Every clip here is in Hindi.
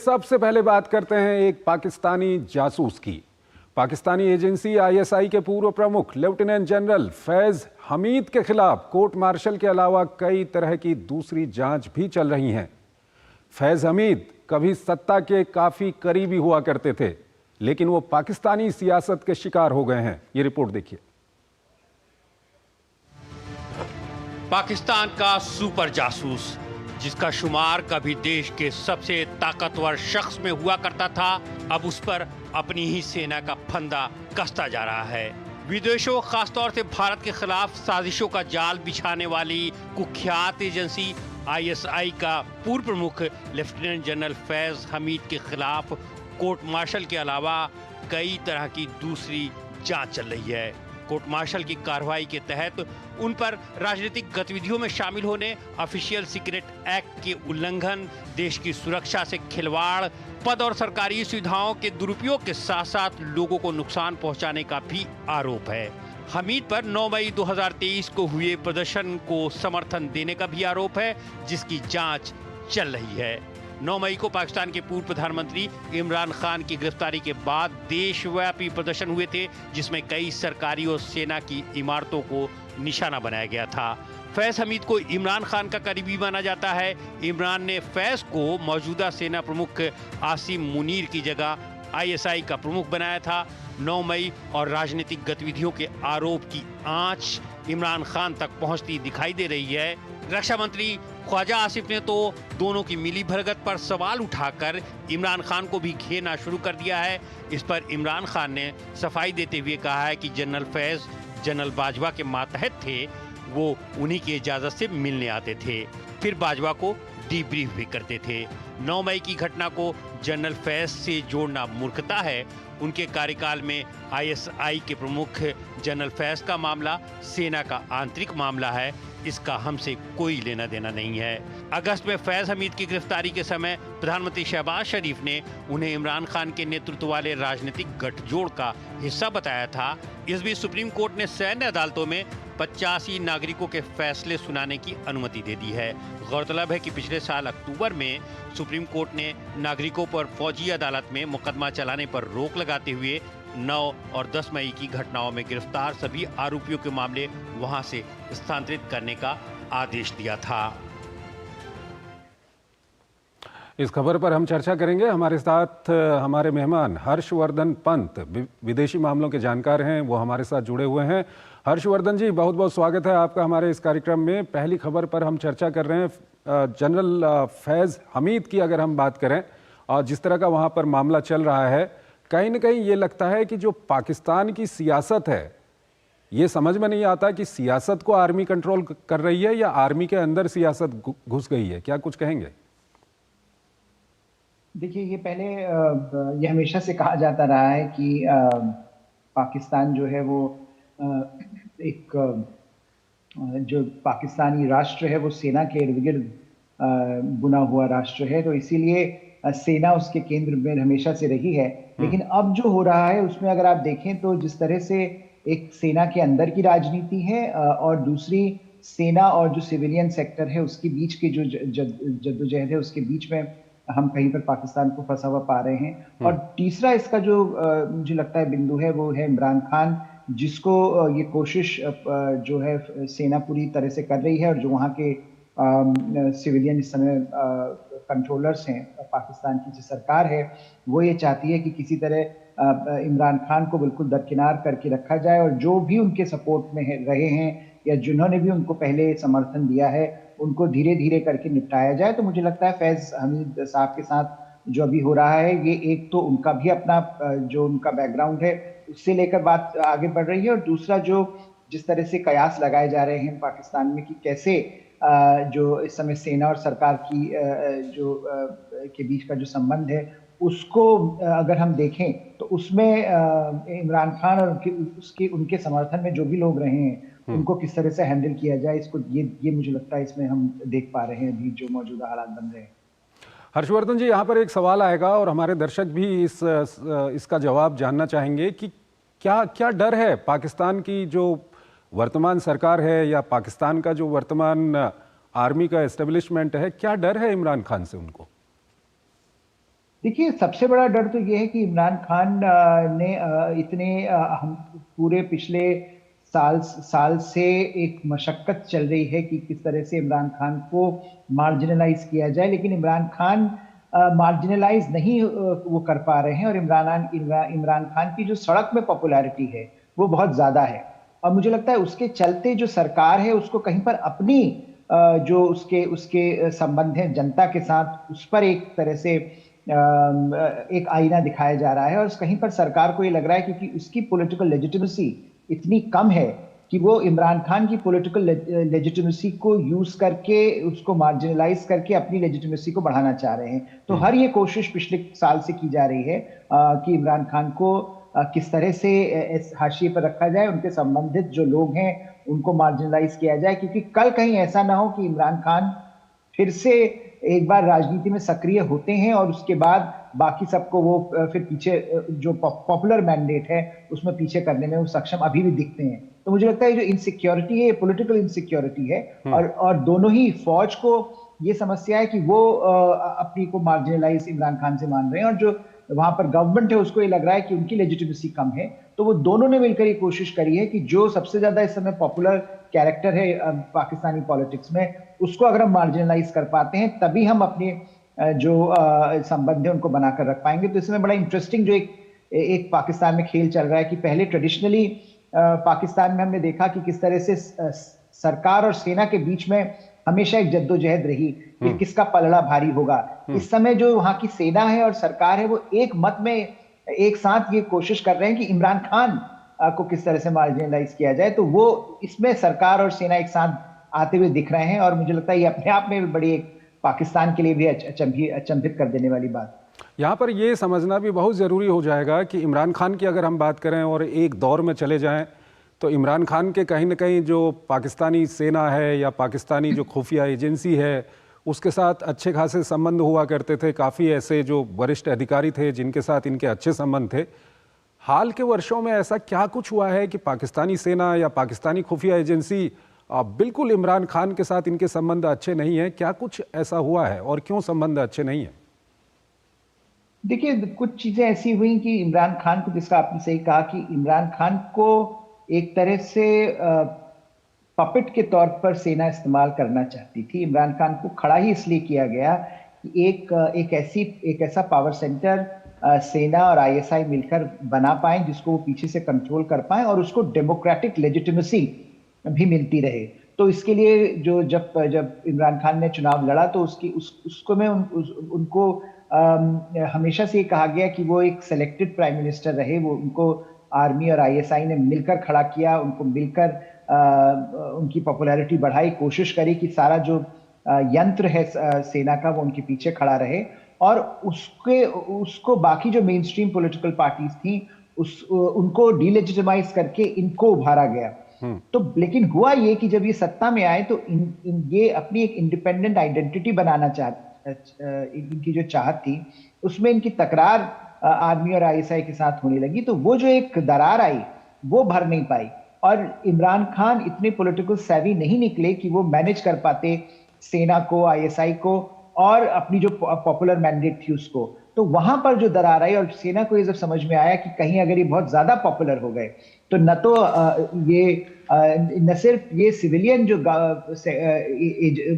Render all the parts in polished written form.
सबसे पहले बात करते हैं एक पाकिस्तानी जासूस की। पाकिस्तानी एजेंसी आईएसआई के पूर्व प्रमुख लेफ्टिनेंट जनरल फैज हमीद के खिलाफ कोर्ट मार्शल के अलावा कई तरह की दूसरी जांच भी चल रही हैं। फैज हमीद कभी सत्ता के काफी करीबी हुआ करते थे, लेकिन वो पाकिस्तानी सियासत के शिकार हो गए हैं। ये रिपोर्ट देखिए। पाकिस्तान का सुपर जासूस, जिसका शुमार कभी देश के सबसे ताकतवर शख्स में हुआ करता था, अब उस पर अपनी ही सेना का फंदा कसता जा रहा है। विदेशों, खासतौर से भारत के खिलाफ साजिशों का जाल बिछाने वाली कुख्यात एजेंसी आईएसआई का पूर्व प्रमुख लेफ्टिनेंट जनरल फैज हमीद के खिलाफ कोर्ट मार्शल के अलावा कई तरह की दूसरी जांच चल रही है। कोर्ट मार्शल की कार्रवाई के तहत उन पर राजनीतिक गतिविधियों में शामिल होने, ऑफिशियल सीक्रेट एक्ट के उल्लंघन, देश की सुरक्षा से खिलवाड़, पद और सरकारी सुविधाओं के दुरुपयोग के साथ साथ लोगों को नुकसान पहुंचाने का भी आरोप है। हमीद पर 9 मई 2023 को हुए प्रदर्शन को समर्थन देने का भी आरोप है, जिसकी जांच चल रही है। 9 मई को पाकिस्तान के पूर्व प्रधानमंत्री इमरान खान की गिरफ्तारी के बाद देशव्यापी प्रदर्शन हुए थे, जिसमें कई सरकारी और सेना की इमारतों को निशाना बनाया गया था। फैज हमीद को इमरान खान का करीबी माना जाता है। इमरान ने फैज को मौजूदा सेना प्रमुख आसिम मुनीर की जगह आईएसआई का प्रमुख बनाया था। 9 मई और राजनीतिक गतिविधियों के आरोप की आंच इमरान खान तक पहुंचती दिखाई दे रही है। रक्षा मंत्री ख्वाजा आसिफ ने तो दोनों की मिली भगत पर सवाल उठाकर इमरान खान को भी घेरना शुरू कर दिया है। इस पर इमरान खान ने सफाई देते हुए कहा है कि जनरल फैज जनरल बाजवा के मातहत थे, वो उन्हीं की इजाजत से मिलने आते थे, फिर बाजवा को डीब्रीफ भी करते थे। 9 मई की घटना को जनरल फैज से जोड़ना मूर्खता है। उनके कार्यकाल में आईएसआई के प्रमुख जनरल फैज का मामला सेना का आंतरिक मामला है, इसका हमसे कोई लेना देना नहीं है। अगस्त में फैज हमीद की गिरफ्तारी के समय प्रधानमंत्री शहबाज शरीफ ने उन्हें इमरान खान के नेतृत्व वाले राजनीतिक गठजोड़ का हिस्सा बताया था। इस बीच सुप्रीम कोर्ट ने सैन्य अदालतों में 85 नागरिकों के फैसले सुनाने की अनुमति दे दी है। गौरतलब है कि पिछले साल अक्टूबर में सुप्रीम कोर्ट ने नागरिकों पर फौजी अदालत में मुकदमा चलाने पर रोक लगाते हुए 9 और 10 मई की घटनाओं में गिरफ्तार सभी आरोपियों के मामले वहां से स्थानांतरित करने का आदेश दिया था। इस खबर पर हम चर्चा करेंगे। हमारे साथ हमारे मेहमान हर्षवर्धन पंत, विदेशी मामलों के जानकार हैं, वो हमारे साथ जुड़े हुए हैं। हर्षवर्धन जी, बहुत बहुत स्वागत है आपका हमारे इस कार्यक्रम में। पहली खबर पर हम चर्चा कर रहे हैं जनरल फैज हमीद की। अगर हम बात करें और जिस तरह का वहाँ पर मामला चल रहा है, कहीं ना कहीं ये लगता है कि जो पाकिस्तान की सियासत है, ये समझ में नहीं आता कि सियासत को आर्मी कंट्रोल कर रही है या आर्मी के अंदर सियासत घुस गई है। क्या कुछ कहेंगे? देखिए, ये पहले ये हमेशा से कहा जाता रहा है कि पाकिस्तान जो है वो एक जो पाकिस्तानी राष्ट्र है वो सेना के इर्द गिर्द बुना हुआ राष्ट्र है, तो इसीलिए सेना उसके केंद्र में हमेशा से रही है। लेकिन अब जो हो रहा है उसमें अगर आप देखें तो जिस तरह से एक सेना के अंदर की राजनीति है और दूसरी सेना और जो सिविलियन सेक्टर है उसके बीच की जो जद्दोजहद है, उसके बीच में हम कहीं पर पाकिस्तान को फंसा हुआ पा रहे हैं। और तीसरा इसका जो मुझे लगता है बिंदु है वो है इमरान खान, जिसको ये कोशिश जो है सेना पूरी तरह से कर रही है और जो वहाँ के सिविलियन इस समय कंट्रोलर्स हैं, पाकिस्तान की जो सरकार है वो ये चाहती है कि किसी तरह इमरान खान को बिल्कुल दरकिनार करके रखा जाए और जो भी उनके सपोर्ट में रहे हैं या जिन्होंने भी उनको पहले समर्थन दिया है उनको धीरे धीरे करके निपटाया जाए। तो मुझे लगता है फैज हमीद साहब के साथ जो अभी हो रहा है, ये एक तो उनका भी अपना जो उनका बैकग्राउंड है उससे लेकर बात आगे बढ़ रही है, और दूसरा जो जिस तरह से कयास लगाए जा रहे हैं पाकिस्तान में कि कैसे जो इस समय सेना और सरकार की जो के बीच का जो संबंध है उसको अगर हम देखें तो उसमें इमरान खान और उनके समर्थन में जो भी लोग रहे हैं उनको किस तरह से हैंडल किया जाए, इसको ये मुझे लगता है इसमें हम देख पा रहे हैं अभी जो मौजूदा हालात बन रहे हैं। हर्षवर्धन जी, यहाँ पर एक सवाल आएगा और हमारे दर्शक भी इसका जवाब जानना चाहेंगे कि क्या डर है पाकिस्तान की जो वर्तमान सरकार है या पाकिस्तान का जो वर्तमान आर्मी का एस्टेब्लिशमेंट है, क्या डर है इमरान खान से उनको? देखिए, सबसे बड़ा डर तो ये है कि इमरान खान ने इतने हम पूरे पिछले साल साल से एक मशक्कत चल रही है कि किस तरह से इमरान खान को मार्जिनलाइज किया जाए, लेकिन इमरान खान मार्जिनलाइज नहीं वो कर पा रहे हैं। और इमरान खान की जो सड़क में पॉपुलैरिटी है वो बहुत ज्यादा है, और मुझे लगता है उसके चलते जो सरकार है उसको कहीं पर अपनी जो उसके उसके संबंध हैं जनता के साथ, उस पर एक तरह से एक आईना दिखाया जा रहा है। और कहीं पर सरकार को ये लग रहा है क्योंकि उसकी पॉलिटिकल लेजिटिमेसी इतनी कम है कि वो इमरान खान की पॉलिटिकल लेजिटिमेसी को यूज करके, उसको मार्जिनलाइज करके अपनी लेजिटिमेसी को बढ़ाना चाह रहे हैं। तो हर ये कोशिश पिछले साल से की जा रही है कि इमरान खान को किस तरह से हाशिए पर रखा जाए, उनके संबंधित जो लोग हैं उनको मार्जिनलाइज किया जाए, क्योंकि कल कहीं ऐसा ना हो कि इमरान खान फिर से एक बार राजनीति में सक्रिय होते हैं और उसके बाद बाकी सबको वो फिर पीछे जो पॉपुलर मैंडेट है उसमें पीछे करने में वो सक्षम अभी भी दिखते हैं। तो मुझे लगता है जो इनसिक्योरिटी है, पॉलिटिकल इनसिक्योरिटी है, और दोनों ही फौज को ये समस्या है कि वो अपनी को मार्जिनलाइज इमरान खान से मान रहे हैं, और जो वहां पर गवर्नमेंट है उसको ये लग रहा है कि उनकी लेजिटिमेसी कम है। तो वो दोनों ने मिलकर ये कोशिश करी है कि जो सबसे ज्यादा इस समय पॉपुलर कैरेक्टर है पाकिस्तानी पॉलिटिक्स में, उसको अगर हम मार्जिनलाइज कर पाते हैं तभी हम अपने जो संबंध है उनको बनाकर रख पाएंगे। तो इसमें बड़ा इंटरेस्टिंग जो एक पाकिस्तान में खेल चल रहा है कि पहले ट्रेडिशनली पाकिस्तान में हमने देखा कि किस तरह से सरकार और सेना के बीच में हमेशा एक जद्दोजहद रही कि किसका पलड़ा भारी होगा। इस समय जो वहां की सेना है और सरकार है वो एक मत में एक साथ ये कोशिश कर रहे हैं कि इमरान खान को किस तरह से मार्जिनलाइज किया जाए। तो वो इसमें सरकार और सेना एक साथ आते हुए दिख रहे हैं, और मुझे लगता है ये अपने आप में बड़ी एक पाकिस्तान के लिए भी अचंभित कर देने वाली बात। यहाँ पर ये समझना भी बहुत ज़रूरी हो जाएगा कि इमरान खान की अगर हम बात करें और एक दौर में चले जाएं, तो इमरान खान के कहीं ना कहीं जो पाकिस्तानी सेना है या पाकिस्तानी जो खुफिया एजेंसी है उसके साथ अच्छे खासे संबंध हुआ करते थे। काफ़ी ऐसे जो वरिष्ठ अधिकारी थे जिनके साथ इनके अच्छे संबंध थे। हाल के वर्षों में ऐसा क्या कुछ हुआ है कि पाकिस्तानी सेना या पाकिस्तानी खुफिया एजेंसी बिल्कुल इमरान खान के साथ इनके संबंध अच्छे नहीं हैं? क्या कुछ ऐसा हुआ है और क्यों संबंध अच्छे नहीं हैं? देखिए, कुछ चीजें ऐसी हुई कि इमरान खान को, जिसका आपने सही कहा कि इमरान खान को एक तरह से पपेट के तौर पर सेना इस्तेमाल करना चाहती थी। इमरान खान को खड़ा ही इसलिए किया गया कि एक ऐसा पावर सेंटर सेना और आईएसआई मिलकर बना पाए जिसको वो पीछे से कंट्रोल कर पाए और उसको डेमोक्रेटिक लेजिटिमेसी भी मिलती रहे। तो इसके लिए जब इमरान खान ने चुनाव लड़ा तो उसको में उनको हमेशा से ये कहा गया कि वो एक सेलेक्टेड प्राइम मिनिस्टर रहे। वो उनको आर्मी और आईएसआई ने मिलकर खड़ा किया, उनको मिलकर उनकी पॉपुलैरिटी बढ़ाई, कोशिश करी कि सारा जो यंत्र है सेना का वो उनके पीछे खड़ा रहे, और उसको बाकी जो मेन स्ट्रीम पॉलिटिकल पार्टीज थी उनको डीलेजिटिमाइज करके इनको उभारा गया। तो लेकिन हुआ ये कि जब ये सत्ता में आए तो ये अपनी एक इंडिपेंडेंट आइडेंटिटी बनाना इनकी जो चाहत थी उसमें इनकी तकरार आर्मी और आईएसआई के साथ होने लगी। तो वो जो एक दरार आई वो भर नहीं पाई, और इमरान खान इतने पॉलिटिकल सेवी नहीं निकले कि वो मैनेज कर पाते सेना को, आईएसआई को और अपनी जो पॉपुलर मैंडेट थी उसको। तो वहां पर जो दरार आई और सेना को ये जब समझ में आया कि कहीं अगर ये बहुत ज्यादा पॉपुलर हो गए तो न तो ये न सिर्फ ये सिविलियन जो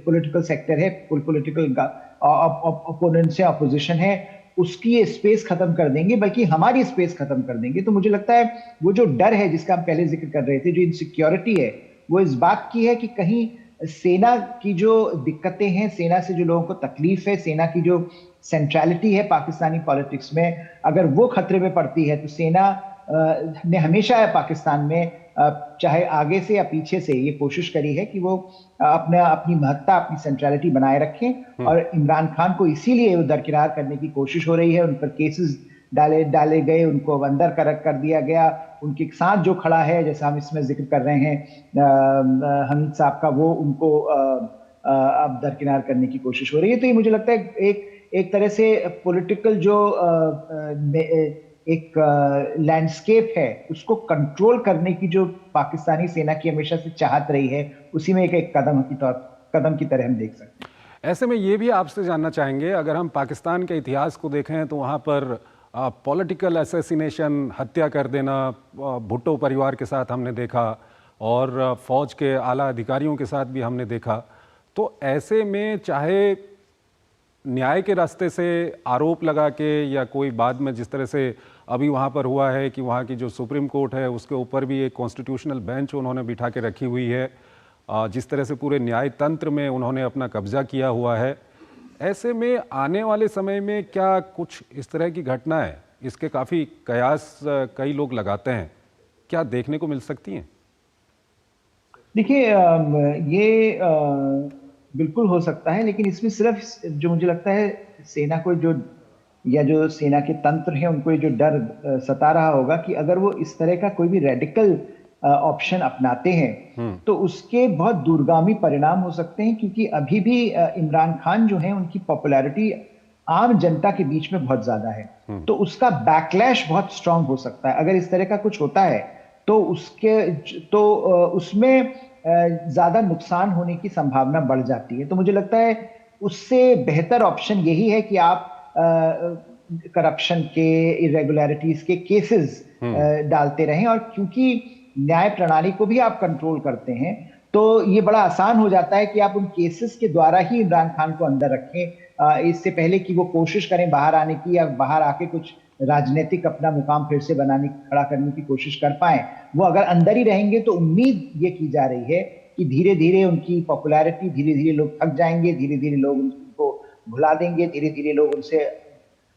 पॉलिटिकल सेक्टर है, पॉलिटिकल ओपोनेंट से अपोजिशन है, उसकी ये स्पेस खत्म कर देंगे, बल्कि हमारी स्पेस खत्म कर देंगे। तो मुझे लगता है वो जो डर है जिसका हम पहले जिक्र कर रहे थे, जो इनसिक्योरिटी है, वो इस बात की है कि कहीं सेना की जो दिक्कतें हैं, सेना से जो लोगों को तकलीफ है, सेना की जो सेंट्रलिटी है पाकिस्तानी पॉलिटिक्स में, अगर वो खतरे में पड़ती है तो सेना ने हमेशा पाकिस्तान में चाहे आगे से या पीछे से ये कोशिश करी है कि वो अपनी महत्ता, अपनी सेंट्रलिटी बनाए रखें। और इमरान खान को इसीलिए वो दरकिनार करने की कोशिश हो रही है। उन पर केसेस डाले गए, उनको अंदर कर दिया गया। उनके साथ जो खड़ा है, जैसा हम इसमें जिक्र कर रहे हैं हमीद साहब का, वो उनको अब दरकिनार करने की कोशिश हो रही है। तो ये मुझे लगता है एक तरह से पॉलिटिकल जो एक लैंडस्केप है उसको कंट्रोल करने की जो पाकिस्तानी सेना की हमेशा से चाहत रही है, उसी में एक कदम की तरह हम देख सकते हैं। ऐसे में ये भी आपसे जानना चाहेंगे, अगर हम पाकिस्तान के इतिहास को देखें तो वहाँ पर पॉलिटिकल असैसिनेशन, हत्या कर देना भुट्टो परिवार के साथ हमने देखा और फौज के आला अधिकारियों के साथ भी हमने देखा। तो ऐसे में चाहे न्याय के रास्ते से आरोप लगा के या कोई बाद में जिस तरह से अभी वहाँ पर हुआ है कि वहाँ की जो सुप्रीम कोर्ट है उसके ऊपर भी एक कॉन्स्टिट्यूशनल बेंच उन्होंने बिठा के रखी हुई है, जिस तरह से पूरे न्याय तंत्र में उन्होंने अपना कब्जा किया हुआ है, ऐसे में आने वाले समय में क्या कुछ इस तरह की घटनाएं, इसके काफ़ी कयास कई लोग लगाते हैं, क्या देखने को मिल सकती हैं? देखिए, ये बिल्कुल हो सकता है, लेकिन इसमें सिर्फ जो मुझे लगता है सेना को जो सेना के तंत्र हैं उनको ये जो डर सता रहा होगा कि अगर वो इस तरह का कोई भी रेडिकल ऑप्शन अपनाते हैं तो उसके बहुत दूरगामी परिणाम हो सकते हैं, क्योंकि अभी भी इमरान खान जो है उनकी पॉपुलैरिटी आम जनता के बीच में बहुत ज्यादा है, तो उसका बैकलैश बहुत स्ट्रांग हो सकता है। अगर इस तरह का कुछ होता है तो उसमें ज्यादा नुकसान होने की संभावना बढ़ जाती है। तो मुझे लगता है उससे बेहतर ऑप्शन यही है कि आप करप्शन के, इरेगुलरिटीज के केसेस डालते रहें, और क्योंकि न्याय प्रणाली को भी आप कंट्रोल करते हैं तो ये बड़ा आसान हो जाता है कि आप उन केसेस के द्वारा ही इमरान खान को अंदर रखें, इससे पहले कि वो कोशिश करें बाहर आने की या बाहर आके कुछ राजनीतिक अपना मुकाम फिर से खड़ा करने की कोशिश कर पाए। वो अगर अंदर ही रहेंगे तो उम्मीद ये की जा रही है कि धीरे धीरे उनकी पॉपुलैरिटी, धीरे धीरे लोग थक जाएंगे, धीरे धीरे लोग उनको भुला देंगे, धीरे धीरे लोग उनसे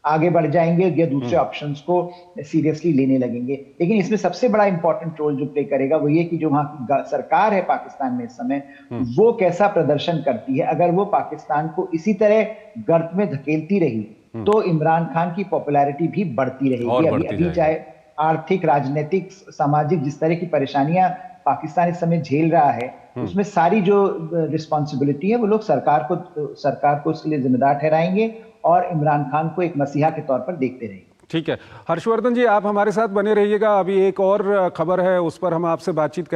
आगे बढ़ जाएंगे या दूसरे ऑप्शंस को सीरियसली लेने लगेंगे। लेकिन इसमें सबसे बड़ा इंपॉर्टेंट रोल जो प्ले करेगा वो ये कि जो वहां की सरकार है पाकिस्तान में इस समय, वो कैसा प्रदर्शन करती है। अगर वो पाकिस्तान को इसी तरह गर्त में धकेलती रही तो इमरान खान की पॉपुलैरिटी भी बढ़ती रहेगी। अभी चाहे आर्थिक, राजनीतिक, सामाजिक जिस तरह की परेशानियां पाकिस्तान इस समय झेल रहा है, उसमें सारी जो रिस्पॉन्सिबिलिटी है वो लोग सरकार को उसके लिए जिम्मेदार ठहराएंगे और इमरान खान को एक मसीहा के तौर पर देखते रहेंगे। ठीक है, हर्षवर्धन जी आप हमारे साथ बने रहिएगा। अभी एक और खबर है, उस पर हम आपसे बातचीत